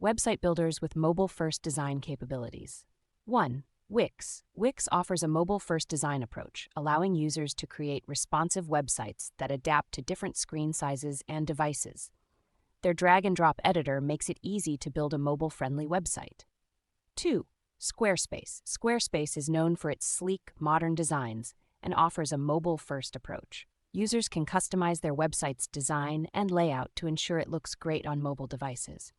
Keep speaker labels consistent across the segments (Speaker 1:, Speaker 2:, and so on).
Speaker 1: Website builders with mobile-first design capabilities. 1. Wix. Wix offers a mobile-first design approach, allowing users to create responsive websites that adapt to different screen sizes and devices. Their drag-and-drop editor makes it easy to build a mobile-friendly website. 2. Squarespace. Squarespace is known for its sleek, modern designs and offers a mobile-first approach. Users can customize their website's design and layout to ensure it looks great on mobile devices.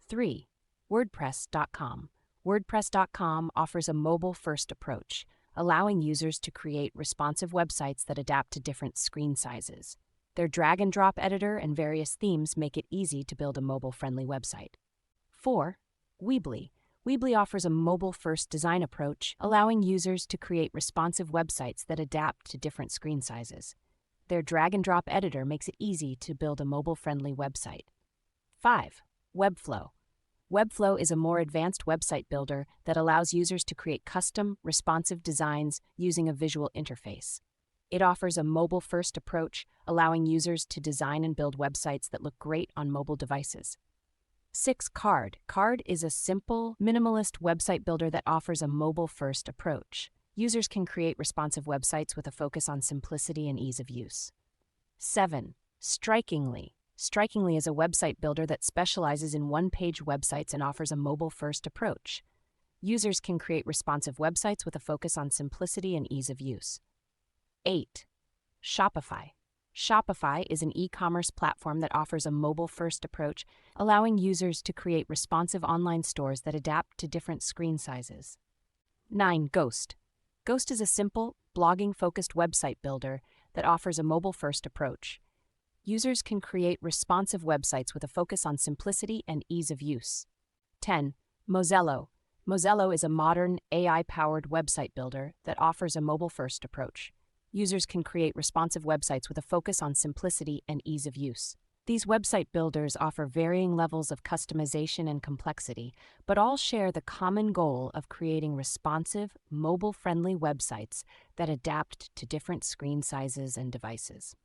Speaker 1: 3. WordPress.com. WordPress.com offers a mobile-first approach, allowing users to create responsive websites that adapt to different screen sizes. Their drag-and-drop editor and various themes make it easy to build a mobile-friendly website. 4. Weebly. Weebly offers a mobile-first design approach, allowing users to create responsive websites that adapt to different screen sizes. Their drag-and-drop editor makes it easy to build a mobile-friendly website. 5. Webflow. Webflow is a more advanced website builder that allows users to create custom, responsive designs using a visual interface. It offers a mobile-first approach, allowing users to design and build websites that look great on mobile devices. 6. Carrd. Carrd is a simple, minimalist website builder that offers a mobile-first approach. Users can create responsive websites with a focus on simplicity and ease of use. 7. Strikingly. Strikingly is a website builder that specializes in one-page websites and offers a mobile-first approach. Users can create responsive websites with a focus on simplicity and ease of use. 8. Shopify. Shopify is an e-commerce platform that offers a mobile-first approach, allowing users to create responsive online stores that adapt to different screen sizes. 9. Ghost. Ghost is a simple, blogging-focused website builder that offers a mobile-first approach. Users can create responsive websites with a focus on simplicity and ease of use. 10. Mozello. Mozello is a modern, AI-powered website builder that offers a mobile-first approach. Users can create responsive websites with a focus on simplicity and ease of use. These website builders offer varying levels of customization and complexity, but all share the common goal of creating responsive, mobile-friendly websites that adapt to different screen sizes and devices.